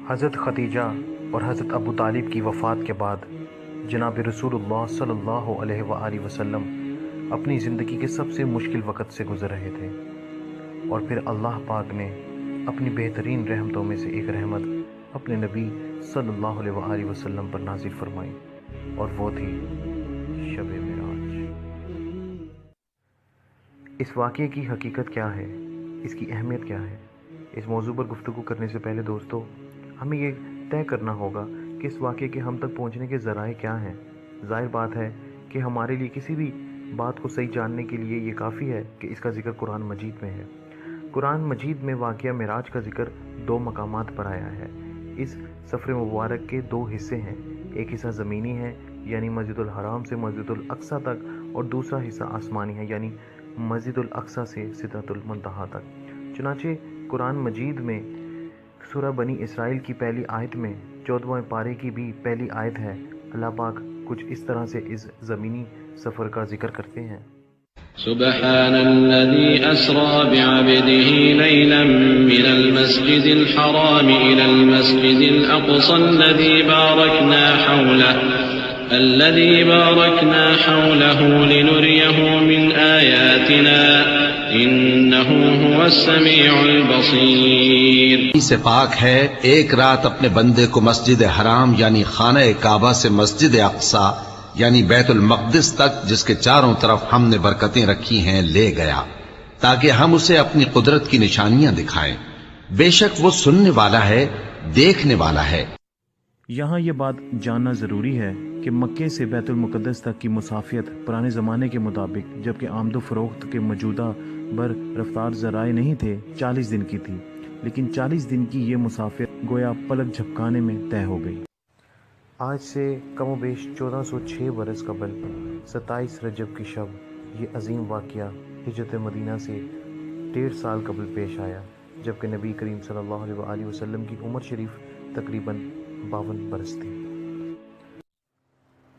حضرت خدیجہ اور حضرت ابو طالب کی وفات کے بعد جناب رسول اللہ صلی اللہ علیہ وآلہ وسلم اپنی زندگی کے سب سے مشکل وقت سے گزر رہے تھے، اور پھر اللہ پاک نے اپنی بہترین رحمتوں میں سے ایک رحمت اپنے نبی صلی اللہ علیہ وآلہ وسلم پر نازل فرمائی، اور وہ تھی شب معراج۔ اس واقعے کی حقیقت کیا ہے، اس کی اہمیت کیا ہے، اس موضوع پر گفتگو کرنے سے پہلے دوستو ہمیں یہ طے کرنا ہوگا کہ اس واقعے کے ہم تک پہنچنے کے ذرائع کیا ہیں۔ ظاہر بات ہے کہ ہمارے لیے کسی بھی بات کو صحیح جاننے کے لیے یہ کافی ہے کہ اس کا ذکر قرآن مجید میں ہے۔ قرآن مجید میں واقعہ معراج کا ذکر 2 مقامات پر آیا ہے۔ اس سفر مبارک کے 2 حصے ہیں، ایک حصہ زمینی ہے یعنی مسجد الحرام سے مسجد الاقصیٰ تک، اور دوسرا حصہ آسمانی ہے یعنی مسجد الاقصیٰ سے سدرۃ المنتہا تک۔ چنانچہ قرآن مجید میں سورہ بنی اسرائیل کی پہلی آیت میں 14واں پارے کی بھی پہلی آیت ہے۔ اللہ پاک کچھ اس طرح سے اس زمینی سفر کا ذکر کرتے ہیں۔ سبحان الذي أسرى بعبده ليلا من المسجد الحرام إلى المسجد الأقصى الذي باركنا حوله لنريه من آياتنا إنه هو السميع البصير۔ سے پاک ہے ایک رات اپنے بندے کو مسجد حرام یعنی خانہ کعبہ سے مسجد اقصیٰ یعنی بیت المقدس تک، جس کے چاروں طرف ہم نے برکتیں رکھی ہیں، لے گیا تاکہ ہم اسے اپنی قدرت کی نشانیاں دکھائیں۔ بے شک وہ سننے والا ہے، دیکھنے والا ہے۔ یہاں یہ بات جاننا ضروری ہے کہ مکے سے بیت المقدس تک کی مسافت پرانے زمانے کے مطابق، جبکہ آمد و فروخت کے موجودہ بر رفتار ذرائع نہیں تھے، 40 دن کی تھی، لیکن 40 دن کی یہ مسافت گویا پلک جھپکانے میں طے ہو گئی۔ آج سے کم و بیش 1406 برس قبل 27 رجب کی شب یہ عظیم واقعہ ہجرت مدینہ سے 1.5 سال قبل پیش آیا، جبکہ نبی کریم صلی اللہ علیہ وآلہ وسلم کی عمر شریف تقریباً 52 برس تھی۔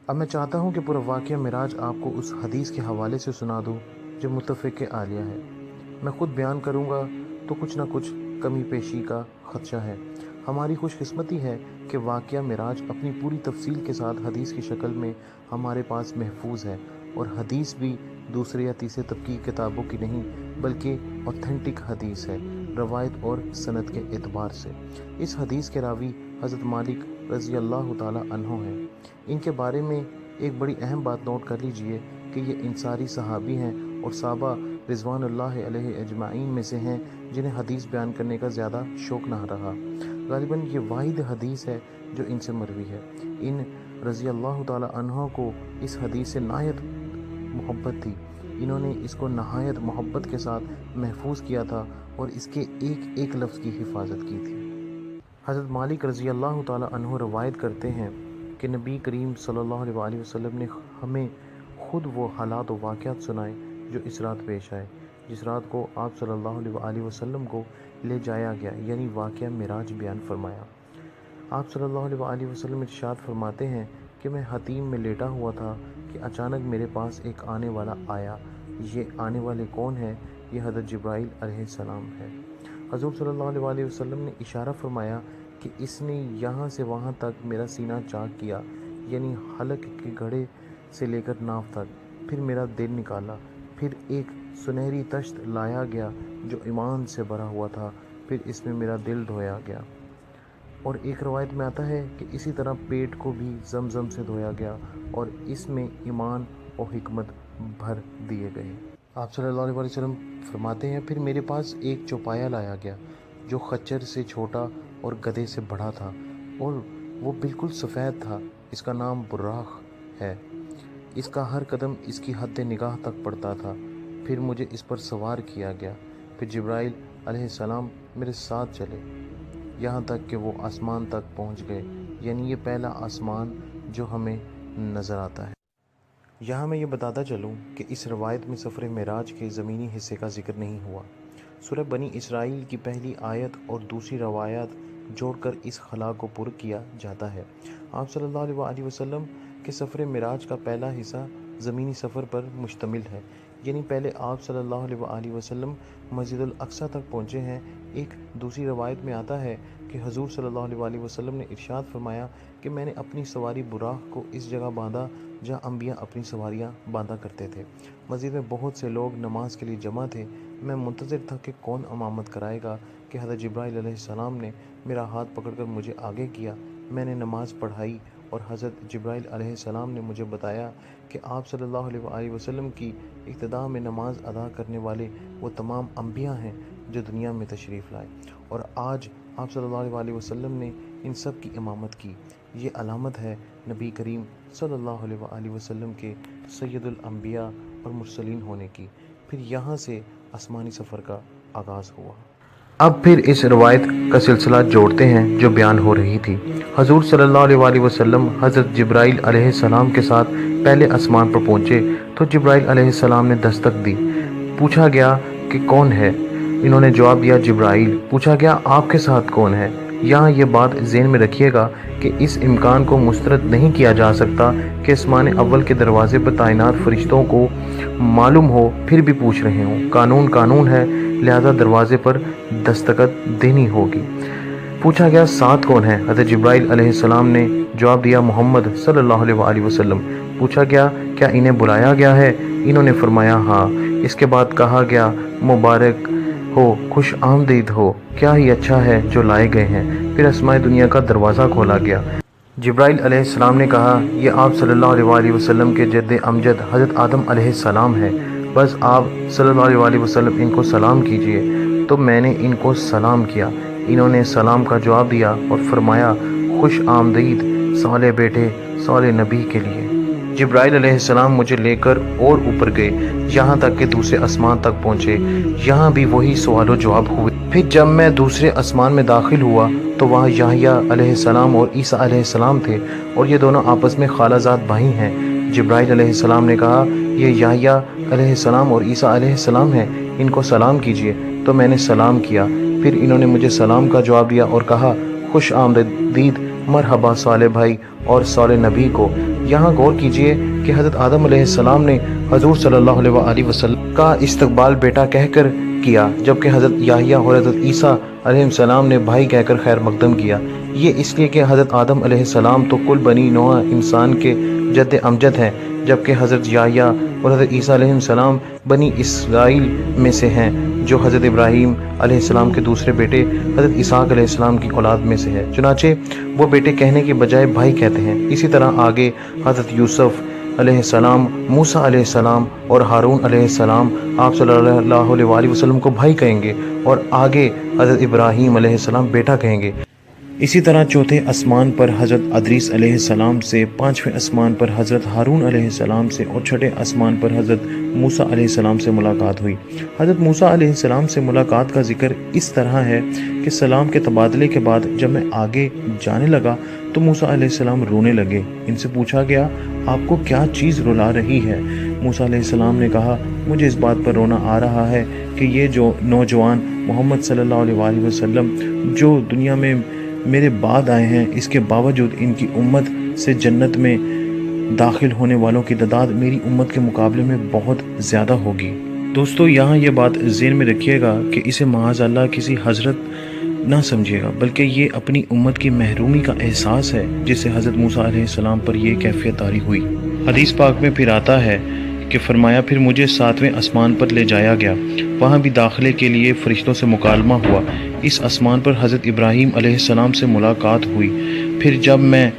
اب میں چاہتا ہوں کہ پورا واقعہ معراج آپ کو اس حدیث کے حوالے سے سنا دوں جو متفق عالیہ ہے۔ میں خود بیان کروں گا تو کچھ نہ کچھ کمی پیشی کا خدشہ ہے۔ ہماری خوش قسمتی ہے کہ واقعہ معراج اپنی پوری تفصیل کے ساتھ حدیث کی شکل میں ہمارے پاس محفوظ ہے، اور حدیث بھی دوسرے یا تیسرے طبقے کی کتابوں کی نہیں بلکہ اوتھینٹک حدیث ہے، روایت اور سند کے اعتبار سے۔ اس حدیث کے راوی حضرت مالک رضی اللہ تعالی عنہ ہیں۔ ان کے بارے میں ایک بڑی اہم بات نوٹ کر لیجئے کہ یہ انصاری صحابی ہیں اور صحابہ رضوان اللہ علیہ اجمعین میں سے ہیں جنہیں حدیث بیان کرنے کا زیادہ شوق نہ رہا۔ غالباً یہ واحد حدیث ہے جو ان سے مروی ہے۔ ان رضی اللہ تعالی عنہ کو اس حدیث سے نہایت محبت تھی۔ انہوں نے اس کو نہایت محبت کے ساتھ محفوظ کیا تھا اور اس کے ایک ایک لفظ کی حفاظت کی تھی۔ حضرت مالک رضی اللہ تعالی عنہ روایت کرتے ہیں کہ نبی کریم صلی اللہ علیہ وآلہ وسلم نے ہمیں خود وہ حالات و واقعات سنائے جو اس رات پیش آئے، جس رات کو آپ صلی اللہ علیہ وآلہ وسلم کو لے جایا گیا، یعنی واقعہ معراج بیان فرمایا۔ آپ صلی اللہ علیہ وآلہ وسلم ارشاد فرماتے ہیں کہ میں حتیم میں لیٹا ہوا تھا کہ اچانک میرے پاس ایک آنے والا آیا۔ یہ آنے والے کون ہے؟ یہ حضرت جبرائیل علیہ السلام ہے۔ حضور صلی اللہ علیہ وآلہ وسلم نے اشارہ فرمایا کہ اس نے یہاں سے وہاں تک میرا سینہ چاک کیا، یعنی حلق کے گھڑے سے لے کر ناف تک، پھر میرا دل نکالا، پھر ایک سنہری تشت لایا گیا جو ایمان سے بھرا ہوا تھا، پھر اس میں میرا دل دھویا گیا۔ اور ایک روایت میں آتا ہے کہ اسی طرح پیٹ کو بھی زمزم سے دھویا گیا اور اس میں ایمان اور حکمت بھر دیے گئے۔ آپ صلی اللہ علیہ وسلم فرماتے ہیں پھر میرے پاس ایک چوپایا لایا گیا جو خچر سے چھوٹا اور گدھے سے بڑا تھا، اور وہ بالکل سفید تھا۔ اس کا نام براق ہے۔ اس کا ہر قدم اس کی حد نگاہ تک پڑتا تھا۔ پھر مجھے اس پر سوار کیا گیا، پھر جبرائیل علیہ السلام میرے ساتھ چلے یہاں تک کہ وہ آسمان تک پہنچ گئے، یعنی یہ پہلا آسمان جو ہمیں نظر آتا ہے۔ یہاں میں یہ بتاتا چلوں کہ اس روایت میں سفر معراج کے زمینی حصے کا ذکر نہیں ہوا۔ سورہ بنی اسرائیل کی پہلی آیت اور دوسری روایات جوڑ کر اس خلا کو پر کیا جاتا ہے۔ آپ صلی اللہ علیہ وآلہ وسلم کے سفر معراج کا پہلا حصہ زمینی سفر پر مشتمل ہے، یعنی پہلے آپ صلی اللہ علیہ وآلہ وسلم مسجد الاقصیٰ تک پہنچے ہیں۔ ایک دوسری روایت میں آتا ہے کہ حضور صلی اللہ علیہ وآلہ وسلم نے ارشاد فرمایا کہ میں نے اپنی سواری براق کو اس جگہ باندھا جہاں انبیاء اپنی سواریاں باندھا کرتے تھے۔ مسجد میں بہت سے لوگ نماز کے لیے جمع تھے۔ میں منتظر تھا کہ کون امامت کرائے گا کہ حضرت جبرائیل علیہ السلام نے میرا ہاتھ پکڑ کر مجھے آگے کیا۔ میں نے نماز پڑھائی اور حضرت جبرائیل علیہ السلام نے مجھے بتایا کہ آپ صلی اللہ علیہ وآلہ وسلم کی ابتدا میں نماز ادا کرنے والے وہ تمام انبیاء ہیں جو دنیا میں تشریف لائے، اور آج آپ صلی اللہ علیہ وآلہ وسلم نے ان سب کی امامت کی۔ یہ علامت ہے نبی کریم صلی اللہ علیہ وآلہ وسلم کے سید الانبیاء اور مرسلین ہونے کی۔ پھر یہاں سے آسمانی سفر کا آغاز ہوا۔ اب پھر اس روایت کا سلسلہ جوڑتے ہیں جو بیان ہو رہی تھی۔ حضور صلی اللہ علیہ وآلہ وسلم حضرت جبرائیل علیہ السلام کے ساتھ پہلے آسمان پر پہنچے تو جبرائیل علیہ السلام نے دستک دی۔ پوچھا گیا کہ کون ہے؟ انہوں نے جواب دیا جبرائیل۔ پوچھا گیا آپ کے ساتھ کون ہے؟ یہاں یہ بات ذہن میں رکھیے گا کہ اس امکان کو مسترد نہیں کیا جا سکتا کہ آسمان اول کے دروازے پر تعینات فرشتوں کو معلوم ہو پھر بھی پوچھ رہے ہوں۔ قانون قانون ہے، لہذا دروازے پر دستخط دینی ہوگی۔ پوچھا گیا ساتھ کون ہے؟ حضرت جبرائیل علیہ السلام نے جواب دیا محمد صلی اللہ علیہ وآلہ وسلم۔ پوچھا گیا کیا انہیں بلایا گیا ہے؟ انہوں نے فرمایا ہاں۔ اس کے بعد کہا گیا مبارک ہو، خوش آمدید ہو، کیا ہی اچھا ہے جو لائے گئے ہیں۔ پھر آسمائے دنیا کا دروازہ کھولا گیا۔ جبرائیل علیہ السلام نے کہا یہ آپ صلی اللہ علیہ وآلہ وسلم کے جد امجد حضرت آدم علیہ السلام ہے، بس آپ صلی اللہ علیہ وآلہ وسلم ان کو سلام کیجئے۔ تو میں نے ان کو سلام کیا، انہوں نے سلام کا جواب دیا اور فرمایا خوش آمدید صالح بیٹے صالح نبی کے لیے۔ جبرائیل علیہ السلام مجھے لے کر اور اوپر گئے یہاں تک کہ دوسرے آسمان تک پہنچے، یہاں بھی وہی سوال و جواب ہوئے۔ پھر جب میں دوسرے آسمان میں داخل ہوا تو وہاں یحییٰ علیہ السلام اور عیسیٰ علیہ السلام تھے، اور یہ دونوں آپس میں خالہ زاد بھائی ہیں۔ جبرائیل علیہ السلام نے کہا یہ یحییٰ علیہ السلام اور عیسیٰ علیہ السلام ہیں، ان کو سلام کیجیے۔ تو میں نے سلام کیا، پھر انہوں نے مجھے سلام کا جواب دیا اور کہا خوش آمدید مرحبا صالح بھائی اور صالح نبی کو۔ یہاں غور کیجئے کہ حضرت آدم علیہ السلام نے حضور صلی اللہ علیہ وآلہ وسلم کا استقبال بیٹا کہہ کر کیا، جبکہ حضرت یحییٰ اور حضرت عیسیٰ علیہ السلام نے بھائی کہہ کر خیر مقدم کیا۔ یہ اس لیے کہ حضرت آدم علیہ السلام تو کل بنی نوح انسان کے جد امجد ہیں، جبکہ حضرت یحییٰ اور حضرت عیسیٰ علیہ السلام بنی اسرائیل میں سے ہیں، جو حضرت ابراہیم علیہ السلام کے دوسرے بیٹے حضرت اسحاق علیہ السلام کی اولاد میں سے ہے، چنانچہ وہ بیٹے کہنے کے بجائے بھائی کہتے ہیں۔ اسی طرح آگے حضرت یوسف علیہ السلام، موسیٰ علیہ السلام اور ہارون علیہ السلام آپ صلی اللہ علیہ وآلہ وسلم کو بھائی کہیں گے، اور آگے حضرت ابراہیم علیہ السلام بیٹا کہیں گے۔ اسی طرح چوتھے آسمان پر حضرت ادریس علیہ السلام سے، پانچویں آسمان پر حضرت ہارون علیہ السلام سے، اور چھٹے آسمان پر حضرت موسیٰ علیہ السلام سے ملاقات ہوئی۔ حضرت موسیٰ علیہ السلام سے ملاقات کا ذکر اس طرح ہے کہ سلام کے تبادلے کے بعد جب میں آگے جانے لگا تو موسیٰ علیہ السلام رونے لگے۔ ان سے پوچھا گیا آپ کو کیا چیز رلا رہی ہے؟ موسیٰ علیہ السلام نے کہا مجھے اس بات پر رونا آ رہا ہے کہ یہ جو نوجوان محمد صلی اللہ علیہ وآلہ وسلم جو دنیا میں میرے بعد آئے ہیں، اس کے باوجود ان کی امت سے جنت میں داخل ہونے والوں کی تعداد میری امت کے مقابلے میں بہت زیادہ ہوگی۔ دوستو یہاں یہ بات ذہن میں رکھیے گا کہ اسے معاذ اللہ کسی حضرت نہ سمجھیے گا، بلکہ یہ اپنی امت کی محرومی کا احساس ہے جس سے حضرت موسیٰ علیہ السلام پر یہ کیفیت طاری ہوئی۔ حدیث پاک میں پھر آتا ہے کہ فرمایا پھر مجھے ساتویں آسمان پر لے جایا گیا، وہاں بھی داخلے کے لیے فرشتوں سے مکالمہ ہوا۔ اس آسمان پر حضرت ابراہیم علیہ السلام سے ملاقات ہوئی۔ پھر جب میں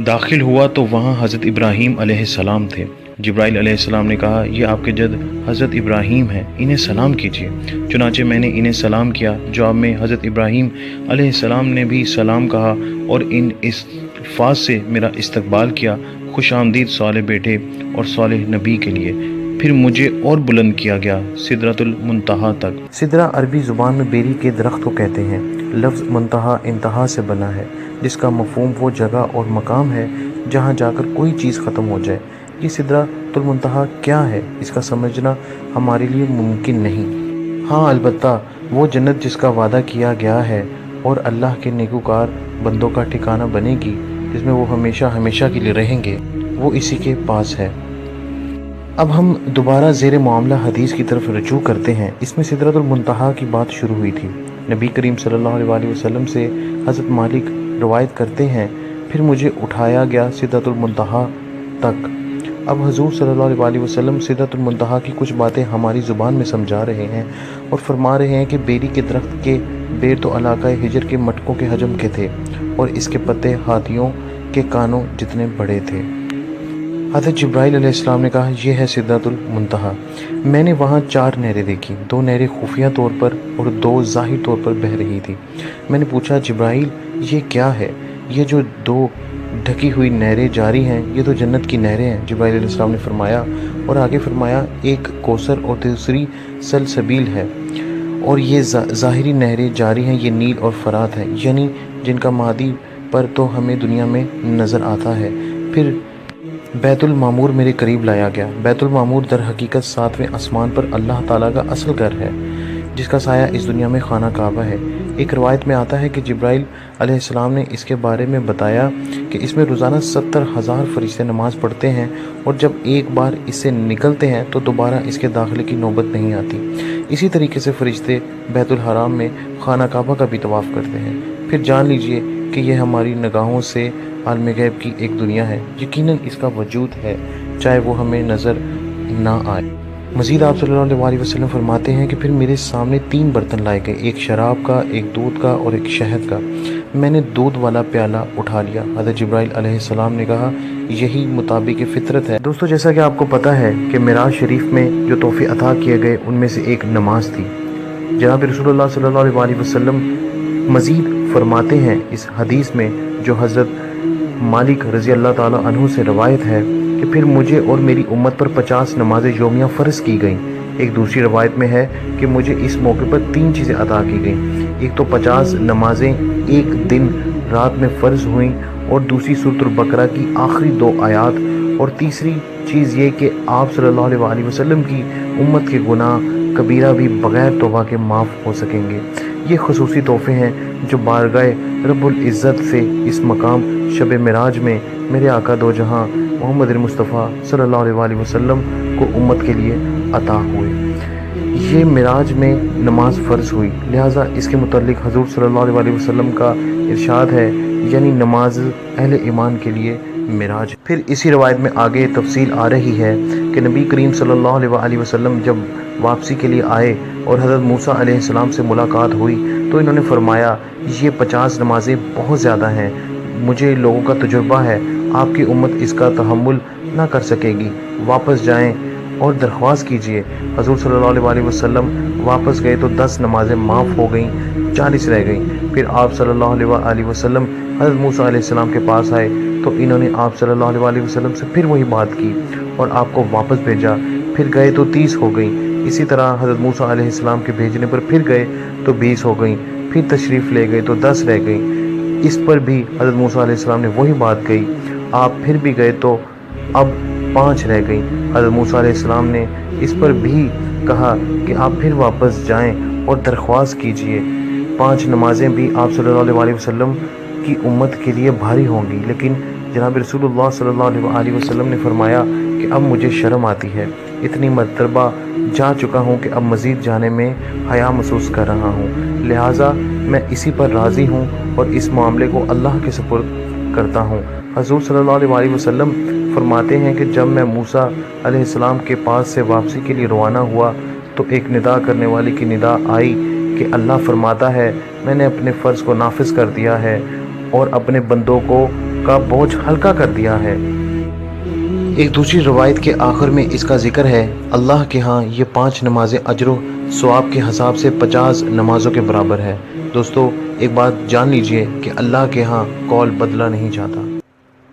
داخل ہوا تو وہاں حضرت ابراہیم علیہ السلام تھے۔ جبرائیل علیہ السلام نے کہا یہ آپ کے جد حضرت ابراہیم ہیں، انہیں سلام کیجیے۔ چنانچہ میں نے انہیں سلام کیا، جواب میں حضرت ابراہیم علیہ السلام نے بھی سلام کہا اور ان الفاظ سے میرا استقبال کیا، خوش آمدید صالح بیٹے اور صالح نبی کے لیے۔ پھر مجھے اور بلند کیا گیا سدرۃ المنتہا تک۔ سدرہ عربی زبان میں بیری کے درخت کو کہتے ہیں۔ لفظ منتہا انتہا سے بنا ہے، جس کا مفہوم وہ جگہ اور مقام ہے جہاں جا کر کوئی چیز ختم ہو جائے۔ یہ سدرۃ المنتہا کیا ہے اس کا سمجھنا ہمارے لیے ممکن نہیں۔ ہاں البتہ وہ جنت جس کا وعدہ کیا گیا ہے اور اللہ کے نیکوکار بندوں کا ٹھکانہ بنے گی، جس میں وہ ہمیشہ ہمیشہ کے لیے رہیں گے، وہ اسی کے پاس ہے۔ اب ہم دوبارہ زیر معاملہ حدیث کی طرف رجوع کرتے ہیں۔ اس میں سدرۃ المنتہا کی بات شروع ہوئی تھی۔ نبی کریم صلی اللہ علیہ وسلم سے حضرت مالک روایت کرتے ہیں، پھر مجھے اٹھایا گیا سدرۃ المنتہا تک۔ اب حضور صلی اللہ علیہ وسلم سدرۃ المنتہا کی کچھ باتیں ہماری زبان میں سمجھا رہے ہیں اور فرما رہے ہیں کہ بیری کے درخت کے بیر تو علاقہ ہجر کے مٹکوں کے حجم کے تھے اور اس کے پتے ہاتھیوں کے کانوں جتنے بڑے تھے۔ حضرت جبرائیل علیہ السلام نے کہا، یہ ہے سدرۃ المنتہا۔ میں نے وہاں 4 نہریں دیکھی، 2 نہریں خفیہ طور پر اور 2 ظاہر طور پر بہہ رہی تھی۔ میں نے پوچھا، جبرائیل یہ کیا ہے؟ یہ جو 2 ڈھکی ہوئی نہریں جاری ہیں، یہ تو جنت کی نہریں ہیں۔ جبرائیل علیہ السلام نے فرمایا اور آگے فرمایا، ایک کوثر اور دوسری سلسبیل ہے، اور یہ ظاہری نہریں جاری ہیں، یہ نیل اور فرات ہیں، یعنی جن کا مادی پر تو ہمیں دنیا میں نظر آتا ہے۔ پھر بیت المعمور میرے قریب لایا گیا۔ بیت المعمور در حقیقت 7ویں آسمان پر اللہ تعالیٰ کا اصل گھر ہے، جس کا سایہ اس دنیا میں خانہ کعبہ ہے۔ ایک روایت میں آتا ہے کہ جبرائیل علیہ السلام نے اس کے بارے میں بتایا کہ اس میں روزانہ 70,000 فرشتے نماز پڑھتے ہیں، اور جب ایک بار اس سے نکلتے ہیں تو دوبارہ اس کے داخلے کی نوبت نہیں آتی۔ اسی طریقے سے فرشتے بیت الحرام میں خانہ کعبہ کا بھی طواف کرتے ہیں۔ پھر جان لیجئے کہ یہ ہماری نگاہوں سے عالم غیب کی ایک دنیا ہے، یقیناً اس کا وجود ہے، چاہے وہ ہمیں نظر نہ آئے۔ مزید آپ صلی اللہ علیہ وسلم فرماتے ہیں کہ پھر میرے سامنے 3 برتن لائے گئے، ایک شراب کا، ایک دودھ کا اور ایک شہد کا۔ میں نے دودھ والا پیالہ اٹھا لیا۔ حضرت جبرائیل علیہ السلام نے کہا، یہی مطابق فطرت ہے۔ دوستو، جیسا کہ آپ کو پتہ ہے کہ معراج شریف میں جو تحفے عطا کیے گئے ان میں سے ایک نماز تھی۔ جناب رسول اللہ صلی اللہ علیہ وسلم مزید فرماتے ہیں اس حدیث میں، جو حضرت مالک رضی اللہ تعالیٰ عنہ سے روایت ہے، کہ پھر مجھے اور میری امت پر 50 نمازیں یومیہ فرض کی گئیں۔ ایک دوسری روایت میں ہے کہ مجھے اس موقع پر 3 چیزیں عطا کی گئیں۔ ایک تو 50 نمازیں ایک دن رات میں فرض ہوئیں، اور دوسری سورۃ البقرہ کی آخری 2 آیات، اور تیسری چیز یہ کہ آپ صلی اللہ علیہ وسلم کی امت کے گناہ کبیرہ بھی بغیر توبہ کے معاف ہو سکیں گے۔ یہ خصوصی تحفے ہیں جو بارگاہ رب العزت سے اس مقام شب معراج میں میرے آقا دو جہاں محمد مصطفیٰ صلی اللہ علیہ وسلم کو امت کے لیے عطا ہوئے۔ یہ معراج میں نماز فرض ہوئی، لہٰذا اس کے متعلق حضور صلی اللہ علیہ وسلم کا ارشاد ہے، یعنی نماز اہل ایمان کے لیے معراج۔ پھر اسی روایت میں آگے تفصیل آ رہی ہے کہ نبی کریم صلی اللہ علیہ وسلم جب واپسی کے لیے آئے اور حضرت موسیٰ علیہ السلام سے ملاقات ہوئی تو انہوں نے فرمایا، یہ 50 نمازیں بہت زیادہ ہیں، مجھے لوگوں کا تجربہ ہے، آپ کی امت اس کا تحمل نہ کر سکے گی، واپس جائیں اور درخواست کیجیے۔ حضور صلی اللہ علیہ وسلم واپس گئے تو 10 نمازیں معاف ہو گئیں، 40 رہ گئیں۔ پھر آپ صلی اللہ علیہ وسلم حضرت موسیٰ علیہ السلام کے پاس آئے تو انہوں نے آپ صلی اللہ علیہ وسلم سے پھر وہی بات کی اور آپ کو واپس بھیجا۔ پھر گئے تو 30 ہو گئیں۔ اسی طرح حضرت موسیٰ علیہ السلام کے بھیجنے پر پھر گئے تو 20 ہو گئیں۔ پھر تشریف لے گئے تو 10 رہ گئیں۔ اس پر بھی حضرت موسیٰ علیہ السلام نے وہی بات کہی۔ آپ پھر بھی گئے تو اب 5 رہ گئیں۔ حضرت موسیٰ علیہ السلام نے اس پر بھی کہا کہ آپ پھر واپس جائیں اور درخواست کیجیے۔ 5 نمازیں بھی آپ صلی اللہ علیہ وسلم کی امت کے لیے بھاری ہوں گی، لیکن جناب رسول اللہ صلی اللہ علیہ وسلم نے فرمایا کہ اب مجھے شرم آتی ہے، اتنی مرتبہ جا چکا ہوں کہ اب مزید جانے میں حیا محسوس کر رہا ہوں، لہٰذا میں اسی پر راضی ہوں اور اس معاملے کو اللہ کے سپرد کرتا ہوں۔ حضور صلی اللہ علیہ وسلم فرماتے ہیں کہ جب میں موسیٰ علیہ السلام کے پاس سے واپسی کے لیے روانہ ہوا تو ایک ندا کرنے والے کی ندا آئی کہ اللہ فرماتا ہے، میں نے اپنے فرض کو نافذ کر دیا ہے اور اپنے بندوں کا بوجھ ہلکا کر دیا ہے۔ ایک دوسری روایت کے آخر میں اس کا ذکر ہے، اللہ کے ہاں یہ 5 نمازیں اجر و ثواب کے حساب سے 50 نمازوں کے برابر ہے۔ دوستو، ایک بات جان لیجئے کہ اللہ کے ہاں قول بدلہ نہیں جاتا۔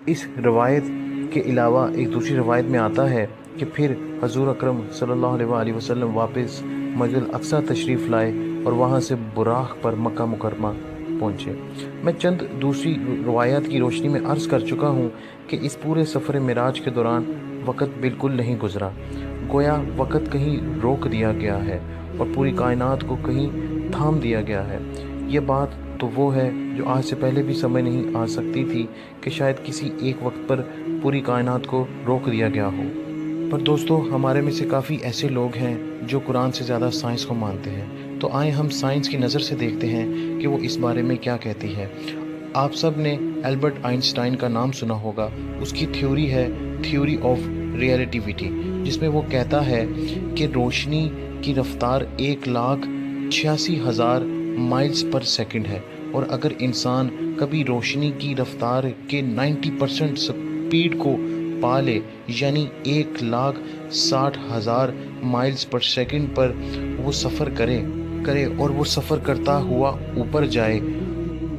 اس روایت کے علاوہ ایک دوسری روایت میں آتا ہے کہ پھر حضور اکرم صلی اللہ علیہ وسلم واپس مسجد الاقصیٰ تشریف لائے اور وہاں سے براق پر مکہ مکرمہ پہنچے۔ میں چند دوسری روایات کی روشنی میں عرض کر چکا ہوں کہ اس پورے سفر معراج کے دوران وقت بالکل نہیں گزرا، گویا وقت کہیں روک دیا گیا ہے اور پوری کائنات کو کہیں تھام دیا گیا ہے۔ یہ بات تو وہ ہے جو آج سے پہلے بھی سمجھ نہیں آ سکتی تھی کہ شاید کسی ایک وقت پر پوری کائنات کو روک دیا گیا ہو۔ پر دوستو ہمارے میں سے کافی ایسے لوگ ہیں جو قرآن سے زیادہ سائنس کو مانتے ہیں، تو آئیں ہم سائنس کی نظر سے دیکھتے ہیں کہ وہ اس بارے میں کیا کہتی ہے۔ آپ سب نے البرٹ آئنسٹائن کا نام سنا ہوگا۔ اس کی تھیوری ہے تھیوری آف ریلیٹیوٹی، جس میں وہ کہتا ہے کہ روشنی کی رفتار 1,86,000 مائلز پر سیکنڈ ہے، اور اگر انسان کبھی روشنی کی رفتار کے 90% سپیڈ کو پا لے، یعنی 1,60,000 مائلز پر سیکنڈ پر وہ سفر کرے اور وہ سفر کرتا ہوا اوپر جائے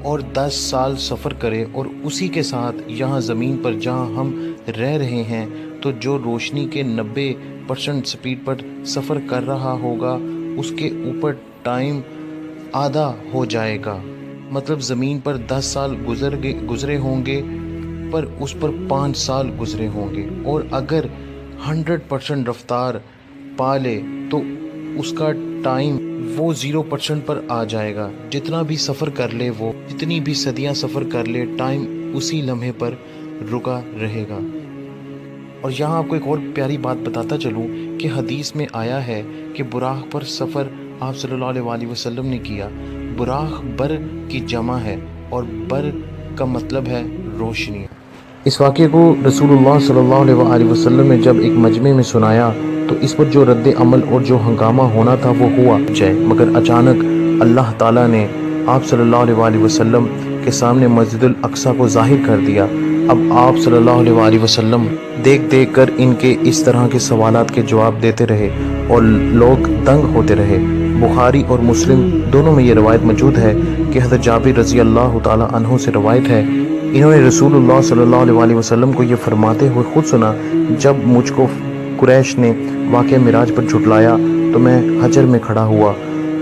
اور 10 سال سفر کرے، اور اسی کے ساتھ یہاں زمین پر جہاں ہم رہ رہے ہیں، تو جو روشنی کے 90% سپیڈ پر سفر کر رہا ہوگا اس کے اوپر ٹائم آدھا ہو جائے گا۔ مطلب زمین پر 10 سال گزرے ہوں گے، پر اس پر 5 سال گزرے ہوں گے، اور اگر 100% رفتار پا لے تو اس کا ٹائم وہ 0% پر آ جائے گا۔ جتنا بھی سفر کر لے، وہ جتنی بھی صدیاں سفر کر لے، ٹائم اسی لمحے پر رکا رہے گا۔ اور یہاں آپ کو ایک اور پیاری بات بتاتا چلوں کہ حدیث میں آیا ہے کہ براق پر سفر آپ صلی اللہ علیہ وسلم نے کیا۔ براق بر کی جمع ہے، اور بر کا مطلب ہے روشنی۔ اس واقعے کو رسول اللہ صلی اللہ علیہ وسلم نے جب ایک مجمع میں سنایا تو اس پر جو رد عمل اور جو ہنگامہ ہونا تھا وہ ہوا جائے، مگر اچانک اللہ تعالیٰ نے آپ صلی اللہ علیہ وسلم کے سامنے مسجد الاقصیٰ کو ظاہر کر دیا۔ اب آپ صلی اللہ علیہ وسلم دیکھ کر ان کے اس طرح کے سوالات کے جواب دیتے رہے اور لوگ دنگ ہوتے رہے۔ بخاری اور مسلم دونوں میں یہ روایت موجود ہے کہ حضرت جابر رضی اللہ تعالیٰ عنہ سے روایت ہے، انہوں نے رسول اللہ صلی اللہ علیہ وسلم کو یہ فرماتے ہوئے خود سنا، جب مجھ کو قریش نے واقعہ معراج پر جھٹلایا تو میں حجر میں کھڑا ہوا،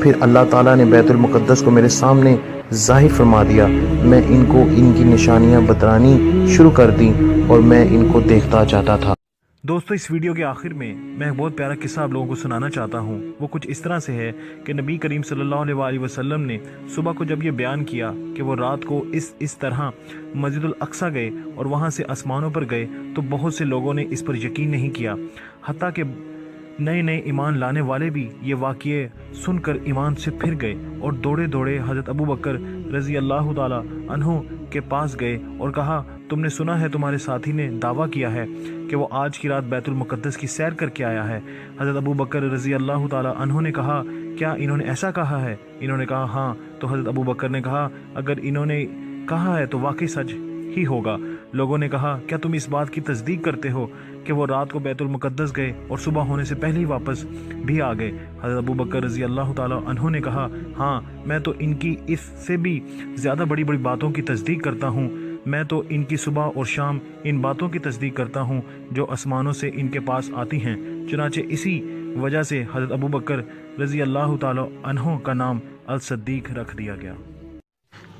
پھر اللہ تعالیٰ نے بیت المقدس کو میرے سامنے ظاہر فرما دیا، میں ان کو ان کی نشانیاں بتانی شروع کر دی اور میں ان کو دیکھتا جاتا تھا۔ دوستو اس ویڈیو کے آخر میں ایک بہت پیارا قصہ آپ لوگوں کو سنانا چاہتا ہوں۔ وہ کچھ اس طرح سے ہے کہ نبی کریم صلی اللہ علیہ وسلم نے صبح کو جب یہ بیان کیا کہ وہ رات کو اس طرح مسجد الاقصیٰ گئے اور وہاں سے آسمانوں پر گئے، تو بہت سے لوگوں نے اس پر یقین نہیں کیا، حتیٰ کہ نئے ایمان لانے والے بھی یہ واقعے سن کر ایمان سے پھر گئے اور دوڑے حضرت ابو بکر رضی اللہ تعالی عنہ کے پاس گئے اور کہا، تم نے سنا ہے تمہارے ساتھی نے دعویٰ کیا ہے کہ وہ آج کی رات بیت المقدس کی سیر کر کے آیا ہے۔ حضرت ابو بکر رضی اللہ تعالی عنہ نے کہا، کیا انہوں نے ایسا کہا ہے؟ انہوں نے کہا ہاں۔ تو حضرت ابو بکر نے کہا، اگر انہوں نے کہا ہے تو واقعی سچ ہی ہوگا۔ لوگوں نے کہا، کیا تم اس بات کی تصدیق کرتے ہو کہ وہ رات کو بیت المقدس گئے اور صبح ہونے سے پہلے ہی واپس بھی آ گئے؟ حضرت ابو بکر رضی اللہ تعالی عنہ نے کہا، ہاں، میں تو ان کی اس سے بھی زیادہ بڑی باتوں کی تصدیق کرتا ہوں، میں تو ان کی صبح اور شام ان باتوں کی تصدیق کرتا ہوں جو آسمانوں سے ان کے پاس آتی ہیں۔ چنانچہ اسی وجہ سے حضرت ابو بکر رضی اللہ تعالی عنہ کا نام الصدیق رکھ دیا گیا۔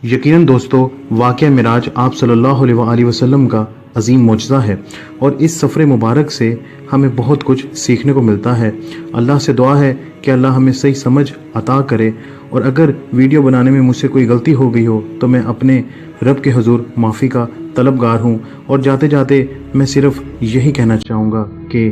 یقیناً دوستو، واقعہ معراج آپ صلی اللہ علیہ وسلم کا عظیم معجزہ ہے، اور اس سفر مبارک سے ہمیں بہت کچھ سیکھنے کو ملتا ہے۔ اللہ سے دعا ہے کہ اللہ ہمیں صحیح سمجھ عطا کرے، اور اگر ویڈیو بنانے میں مجھ سے کوئی غلطی ہو گئی ہو تو میں اپنے رب کے حضور معافی کا طلبگار ہوں، اور جاتے جاتے میں صرف یہی کہنا چاہوں گا کہ